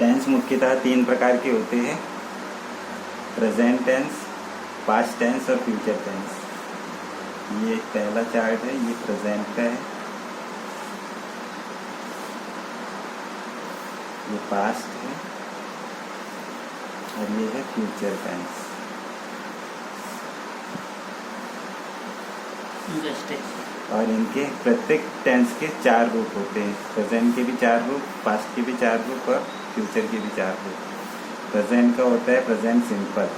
Tense मुख्यतः तीन प्रकार के होते हैं, प्रेजेंट टेंस, पास्ट टेंस और फ्यूचर टेंस। ये पहला चार्ट है, ये प्रेजेंट का है, ये पास्ट है और ये है फ्यूचर टेंस। और इनके प्रत्येक टेंस के चार रूप होते हैं। प्रेजेंट के भी चार रूप, पास्ट के भी चार रूप और फ्यूचर के भी चार रूप। प्रेजेंट का होता है प्रेजेंट सिंपल,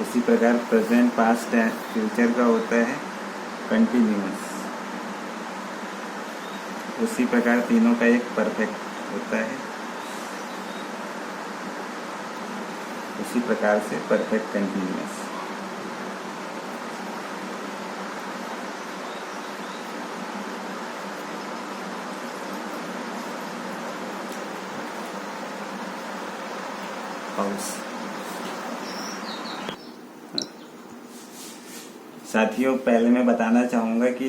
इसी प्रकार प्रेजेंट, पास्ट एंड फ्यूचर का होता है कंटिन्यूअस। उसी प्रकार तीनों का एक परफेक्ट होता है, उसी प्रकार से परफेक्ट कंटिन्यूअस। साथियों, पहले मैं बताना चाहूँगा कि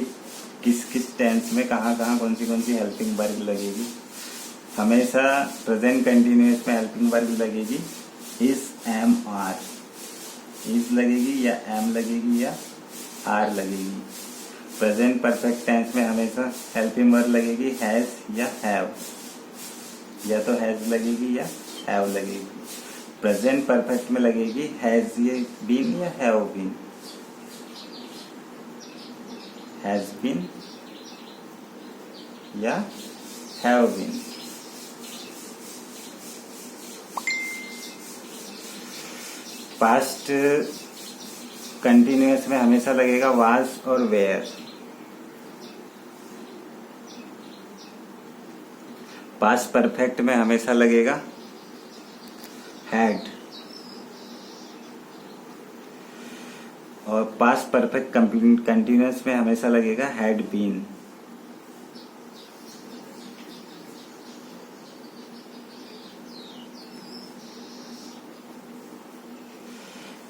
किस किस टेंस में कहाँ कहाँ कौन सी हेल्पिंग वर्ब लगेगी। हमेशा प्रेजेंट कंटिन्यूअस में हेल्पिंग वर्ब लगेगी इज, एम, आर। इज लगेगी या एम लगेगी या आर लगेगी। प्रेजेंट परफेक्ट टेंस में हमेशा हेल्पिंग वर्ब लगेगी हैज या हैव, या तो हैज लगेगी या हैव लगेगी। प्रेजेंट परफेक्ट में लगेगी हैज ये बीन या हैव बीन, हैज बीन या हैव बीन। पास्ट कंटिन्यूअस में हमेशा लगेगा वाज और वेयर। पास्ट परफेक्ट में हमेशा लगेगा हैड, और पास्ट परफेक्ट कंटिन्यूअस में हमेशा लगेगा हैड बीन।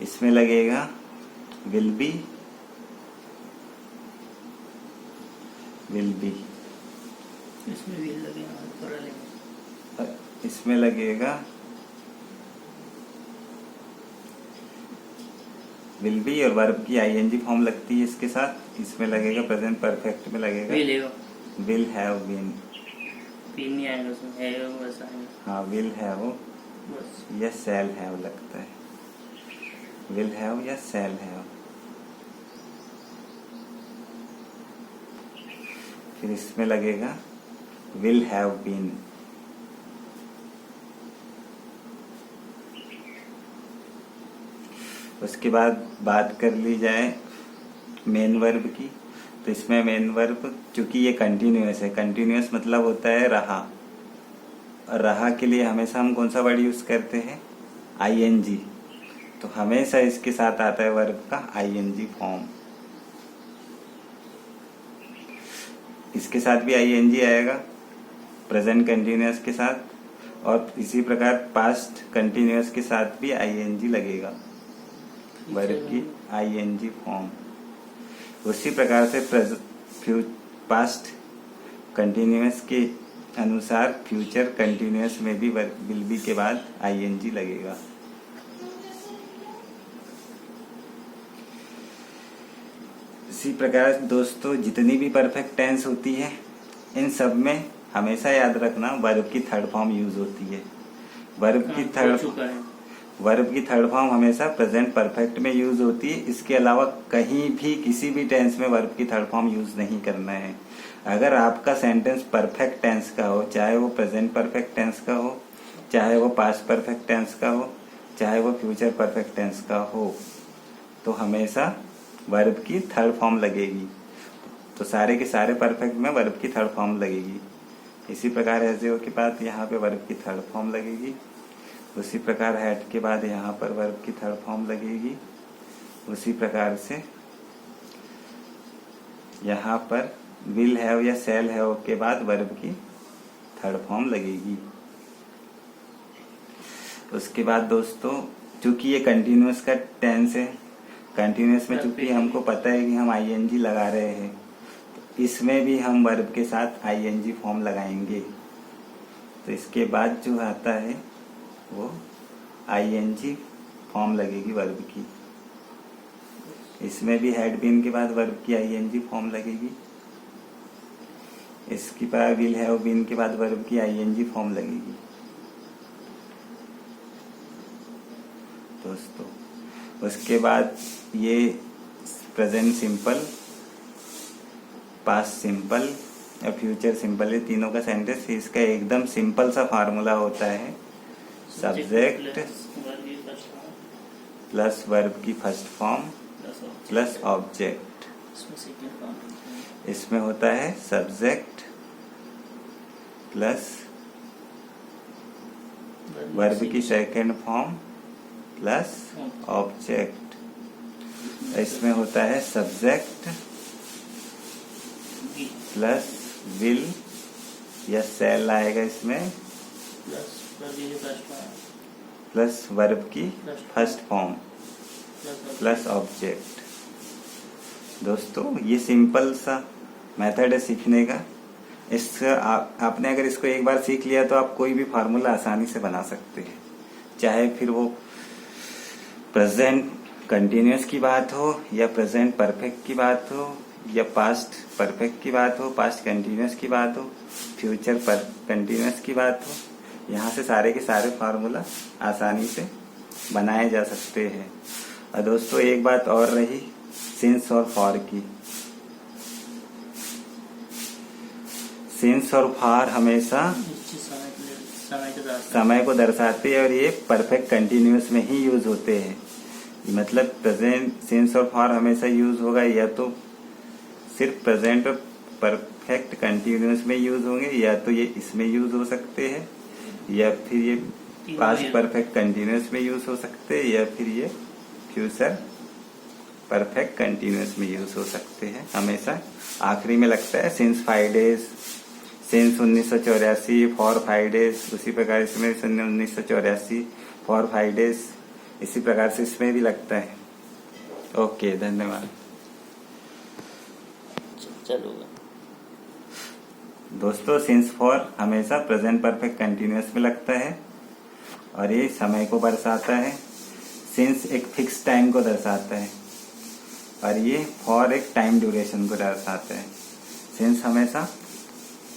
इसमें लगेगा विल बी, विल बी। इसमें विल लगेगा, इसमें लगेगा विल बी और वर्ब की आईएनजी फॉर्म लगती है इसके साथ। इसमें लगेगा प्रेजेंट परफेक्ट में लगेगा विल हैव बीन। बीन नहीं आएगा उसमें, हैव बस आएगा। हाँ, विल हैव या शैल हैव लगता है, विल हैव या शैल हैव। फिर इसमें लगेगा विल हैव बीन। उसके बाद बात कर ली जाए मेन वर्ब की, तो इसमें मेन वर्ब, चूंकि ये कंटिन्यूअस है, कंटिन्यूअस मतलब होता है रहा, और रहा के लिए हमेशा हम कौन सा वर्ड यूज करते हैं, आईएनजी। तो हमेशा इसके साथ आता है वर्ब का आईएनजी फॉर्म। इसके साथ भी आईएनजी आएगा प्रेजेंट कंटिन्यूअस के साथ, और इसी प्रकार पास्ट कंटिन्यूअस के साथ भी आईएनजी लगेगा, वर्ब की आईएनजी फॉर्म। उसी प्रकार से पास्ट कंटिन्यूअस के अनुसार फ्यूचर कंटिन्यूअस में भी विल बी के बाद आईएनजी लगेगा। इसी प्रकार दोस्तों, जितनी भी परफेक्ट टेंस होती है, इन सब में हमेशा याद रखना वर्ब की थर्ड फॉर्म यूज होती है। वर्ब की थर्ड फॉर्म हमेशा प्रेजेंट परफेक्ट में यूज होती है। इसके अलावा कहीं भी किसी भी टेंस में वर्ब की थर्ड फॉर्म यूज नहीं करना है। अगर आपका सेंटेंस परफेक्ट टेंस का हो, चाहे वो प्रेजेंट परफेक्ट टेंस का हो, चाहे वो पास्ट परफेक्ट टेंस का हो, चाहे वो फ्यूचर परफेक्ट टेंस का हो, तो हमेशा वर्ब की थर्ड फॉर्म लगेगी। तो सारे के सारे परफेक्ट में वर्ब की थर्ड फॉर्म लगेगी। इसी प्रकार ऐसे हो के बाद यहाँ पे वर्ब की थर्ड फॉर्म लगेगी। उसी प्रकार हैड के बाद यहाँ पर वर्ब की थर्ड फॉर्म लगेगी। उसी प्रकार से यहाँ पर विल हैव या शैल हैव के बाद वर्ब की थर्ड फॉर्म लगेगी। उसके बाद दोस्तों, चूंकि ये कंटिन्यूअस का टेंस है, कंटिन्यूअस में चूंकि हमको पता है कि हम आईएनजी लगा रहे हैं, इसमें भी हम वर्ब के साथ आईएनजी फॉर्म लगाएंगे। तो इसके बाद जो आता है वो आईएनजी फॉर्म लगेगी वर्ब की। इसमें भी हैड बीन के बाद वर्ब की आईएनजी फॉर्म लगेगी। इसके बाद विल हैव बीन के बाद वर्ब की आईएनजी फॉर्म लगेगी। दोस्तों उसके बाद ये प्रेजेंट सिंपल, पास्ट सिंपल या फ्यूचर सिंपल, ये तीनों का सेंटेंस, इसका एकदम सिंपल सा फार्मूला होता है सब्जेक्ट प्लस वर्ब की फर्स्ट फॉर्म प्लस ऑब्जेक्ट। इसमें होता है सब्जेक्ट प्लस वर्ब की सेकंड फॉर्म प्लस ऑब्जेक्ट। इसमें होता है सब्जेक्ट प्लस विल या सेल आएगा इसमें प्लस वर्ब की फर्स्ट फॉर्म प्लस ऑब्जेक्ट। दोस्तों ये सिंपल सा मेथड है सीखने का। आपने अगर इसको एक बार सीख लिया तो आप कोई भी फार्मूला आसानी से बना सकते हैं, चाहे फिर वो प्रेजेंट कंटिन्यूअस की बात हो या प्रेजेंट परफेक्ट की बात हो या पास्ट परफेक्ट की बात हो, पास्ट कंटिन्यूअस की बात हो, फ्यूचर कंटिन्यूअस की बात हो। यहाँ से सारे के सारे फार्मूला आसानी से बनाए जा सकते हैं। और दोस्तों एक बात और रही सिंस और फॉर की। सिंस और फॉर हमेशा समय को दर्शाते हैं और ये परफेक्ट कंटिन्यूअस में ही यूज होते हैं। मतलब प्रेजेंट सिंस और फॉर हमेशा यूज होगा या तो सिर्फ प्रेजेंट और परफेक्ट कंटिन्यूअस में यूज होंगे, या तो ये इसमें यूज हो सकते हैं, या फिर ये पास्ट परफेक्ट कंटिन्यूअस में यूज हो सकते हैं, या फिर ये फ्यूचर परफेक्ट कंटिन्यूअस में यूज हो सकते हैं। हमेशा आखिरी में लगता है since 5 days, since 1984, for 5 days. उसी प्रकार इसमें 1984 फॉर 5 डेज, इसी प्रकार से इसमें भी लगता है। ओके, धन्यवाद। चलूंगा दोस्तों सिंस फॉर हमेशा प्रेजेंट परफेक्ट कंटिन्यूअस में लगता है और ये समय को दर्शाता है। सिंस एक फिक्स टाइम को दर्शाता है और ये फॉर एक टाइम ड्यूरेशन को दर्शाता है। सिंस हमेशा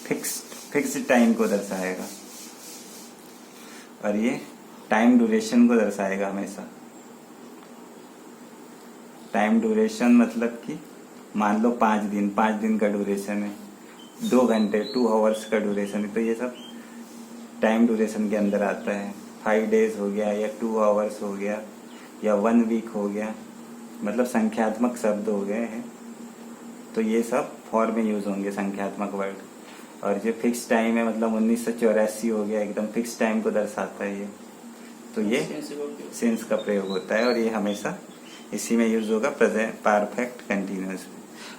फिक्स टाइम को दर्शाएगा और ये टाइम ड्यूरेशन को दर्शाएगा हमेशा। टाइम ड्यूरेशन मतलब कि मान लो 5 दिन का ड्यूरेशन है, 2 घंटे 2 आवर्स का ड्यूरेशन है, तो ये सब टाइम ड्यूरेशन के अंदर आता है। 5 डेज हो गया या 2 आवर्स हो गया या 1 वीक हो गया, मतलब संख्यात्मक शब्द हो गए हैं, तो ये सब फॉर में यूज होंगे संख्यात्मक वर्ड। और जो फिक्स टाइम है मतलब 1984 हो गया, एकदम फिक्स टाइम को दर्शाता है ये, तो ये सिंस का प्रयोग होता है और ये हमेशा इसी में यूज होगा प्रेजेंट परफेक्ट कंटिन्यूअस में।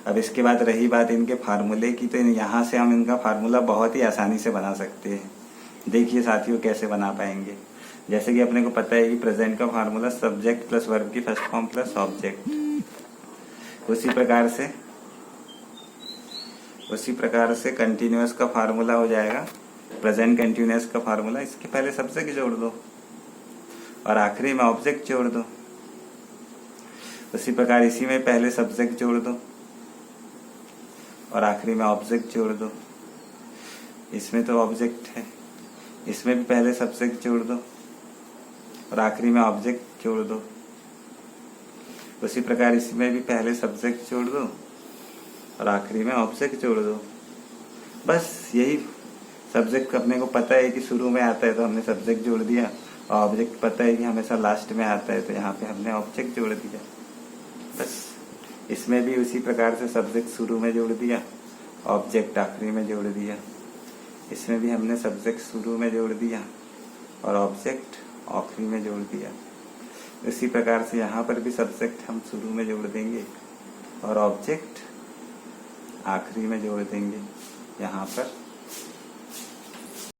अब इसके बाद रही बात इनके फार्मूले की, तो यहाँ से हम इनका फार्मूला बहुत ही आसानी से बना सकते हैं। देखिए साथियों कैसे बना पाएंगे। जैसे कि अपने को पता है कि प्रेजेंट का फार्मूला सब्जेक्ट प्लस वर्ब की फर्स्ट फॉर्म प्लस ऑब्जेक्ट। उसी प्रकार से कंटिन्यूअस का फार्मूला हो जाएगा प्रेजेंट कंटिन्यूअस का फार्मूला। इसके पहले सब्जेक्ट जोड़ दो और आखिरी में ऑब्जेक्ट जोड़ दो। उसी प्रकार इसी में पहले सब्जेक्ट जोड़ दो और आखिरी में ऑब्जेक्ट जोड़ दो। इसमें तो ऑब्जेक्ट है, इसमें भी पहले सब्जेक्ट जोड़ दो और आखिरी में ऑब्जेक्ट जोड़ दो। उसी प्रकार इसमें भी पहले सब्जेक्ट जोड़ दो और आखिरी में ऑब्जेक्ट जोड़ दो। बस यही सब्जेक्ट अपने को पता है कि शुरू में आता है तो हमने सब्जेक्ट जोड़ दिया, और ऑब्जेक्ट पता है कि हमेशा लास्ट में आता है तो यहाँ पे हमने ऑब्जेक्ट जोड़ दिया। बस इसमें भी उसी प्रकार से सब्जेक्ट शुरू में जोड़ दिया, ऑब्जेक्ट आखिरी में जोड़ दिया। इसमें भी हमने सब्जेक्ट शुरू में जोड़ दिया और ऑब्जेक्ट आखिरी में जोड़ दिया। इसी प्रकार से यहाँ पर भी सब्जेक्ट हम शुरू में जोड़ देंगे और ऑब्जेक्ट आखिरी में जोड़ देंगे यहाँ पर।